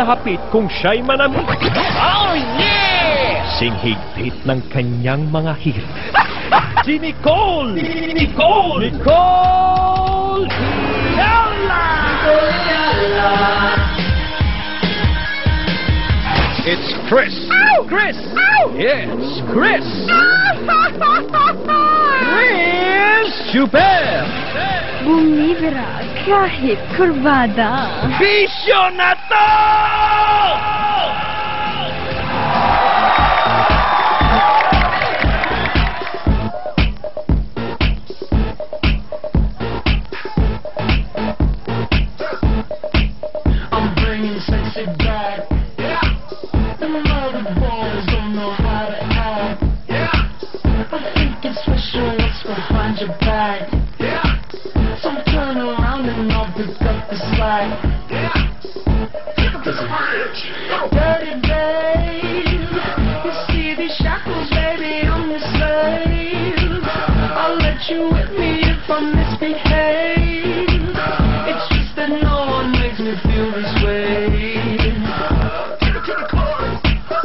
na hapit kung siya'y manamit. Oh, yeah! Singhigpit ng kanyang mga hit. Si Nicole! Nicole! Nicole! It's Chris! Ow! Chris! Ow! Yes, Chris! Chris Super! Bumibira kahit kurbada. Bisyo na to! I'm bringing sexy back. Yeah. The mother boys don't know how to act. Yeah. I think it's special what's behind your back. Yeah. So turn around and I'll pick up the slack. Yeah. Dirty babe, you see these shackles, baby, I'm your slave. I'll let you whip me if I misbehave. It's just that no one makes me feel this way. Take it to the chorus.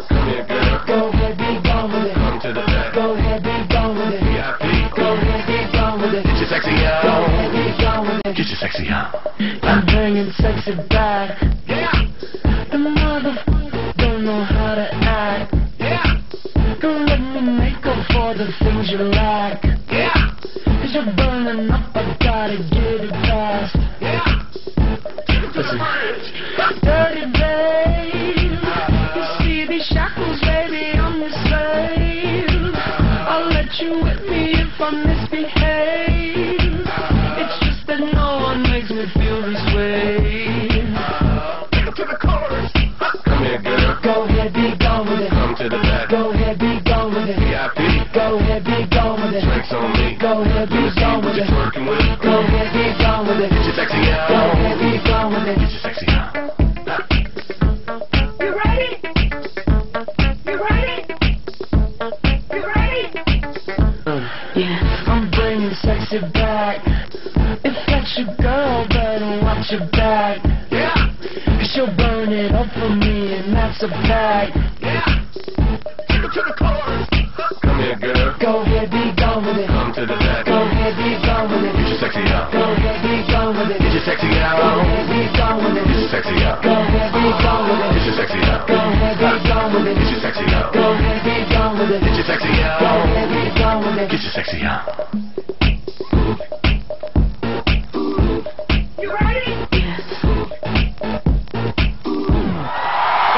Come here, girl. Go ahead, be gone with it. Come to the back. Go ahead, be gone with it. VIP. Go ahead, be gone with it. Get your sexy out. Go ahead, be gone with it. Get your sexy out. I'm bringing sexy back. Yeah. The motherfuckers don't know how to act. Yeah. Don't let me make up for the things you lack. Yeah. Cause you're burning up, I gotta get it fast. Yeah. Listen. Dirty babe, you see these shackles, baby, I'm your slave. I'll let you whip me if I misbehave. It's just that no one makes me feel this way. Take it to the chorus. Come here, girl. Go ahead, be gone with it. Come to the back. Go ahead, be gone with it. VIP. Go ahead, be gone with it. Drinks on me. Go ahead, be gone with it. Working with. Go ahead, be gone with it. Get your sexy out. Go ahead, be gone with it. Get your sexy out. You ready? You ready? You ready? Yeah, I'm bringing sexy back. If that's your girl, better watch your back. Yeah. She'll burn it up for me, and that's a fact. Yeah. Take it to the chorus. Come here, girl. Go ahead, be gone with it. Come to the back. Go ahead, be gone with it. Get your sexy out. Go ahead, be gone with it. Get your sexy out. Go ahead, be gone with it. Get your sexy out. Go ahead, be gone with it. Get your sexy out. Go ahead, be gone with it. Get your sexy out. Go ahead, be gone with it. Get your sexy out. Go ahead, be gone with it. Get your sexy out. You ready?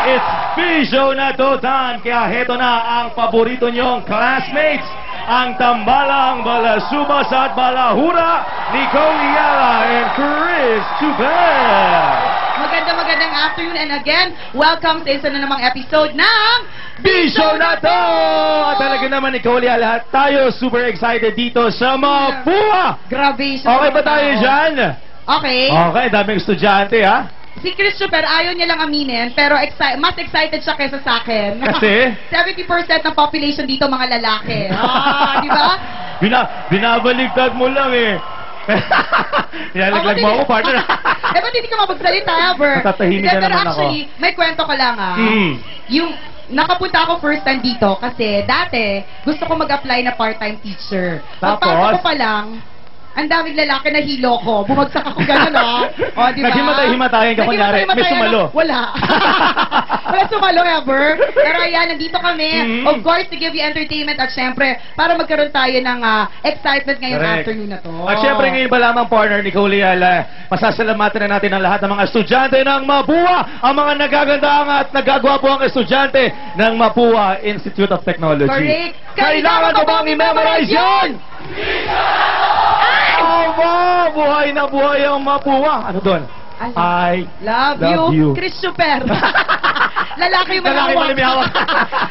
It's Bisyo na Dotan! Kaya heto na ang paborito nyong classmates, ang tambalang balasubas at balahura, Nicole Yala and Chris Super! Magandang afternoon and again, welcome sa isa na namang episode ng Bisyo na to! At talaga naman, Nicole Yala, tayo super excited dito sa Mapua! Grabe. Okay ba tayo dyan? Okay. Okay, daming estudyante ha? Si Chris Super, ayaw niya lang aminin, pero mas excited siya kaysa sa akin. Kasi? 70% ng population dito mga lalaki. Di ba? Binabaligtad mo lang eh. Nilalaglag mo ako, partner. Ba't hindi ka mapagsalita, Bert? Matatahimik na Pero naman ako. actually, may kwento ko lang Yung nakapunta ako first time dito kasi dati gusto ko mag-apply na part-time teacher. Tapos? Pagpasok ko pa lang, ang daming lalaki na hilo ko. Bumagsak ako gano'n, O, di ba? Naghimatay-himatayan ka kunyari. May sumalo. Wala. Wala sumalo ever. Pero ayan, nandito kami. Of course, to give you entertainment at syempre, para magkaroon tayo ng excitement ngayong Correct. afternoon na to. At syempre ngayon ba lamang partner ni Nicole Yala, pasasalamatan na natin ang lahat ng mga estudyante ng Mapua, ang mga nagagandang at nagagwapo ang estudyante ng Mapua Institute of Technology. Correct. Kailangan mo bang i-memorize yan? Aba, buhay na buhay ang Mapua. Ano doon? I love you, Chris Super. Lalaki yung Lalaki pala may hawak.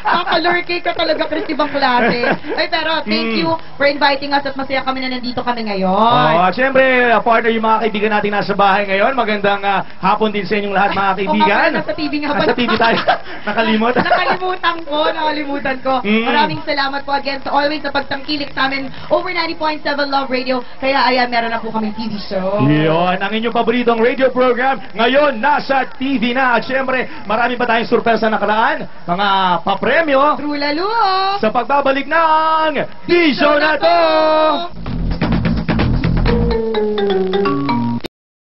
Kakalurkay ka talaga, Chris, ibang klase. Ay, pero thank you for inviting us at masaya kami na nandito kami ngayon. Oh, siyempre, partner yung mga kaibigan natin nasa bahay ngayon. Magandang hapon din sa inyong lahat mga kaibigan. Nasa TV nga pala. Nasa TV tayo. Nakalimot. Nakalimutan ko. Maraming salamat po again sa always sa pagtangkilik sa amin over 90.7 Love Radio. Kaya ayan, meron na po kaming TV show. Yun, ang inyong paboritong radio program. Ngayon, nasa TV na. At siyempre, marami pa tayong surpresa nakaraan. Mga papremyo True Lalo! sa pagbabalik ng D-Show na to!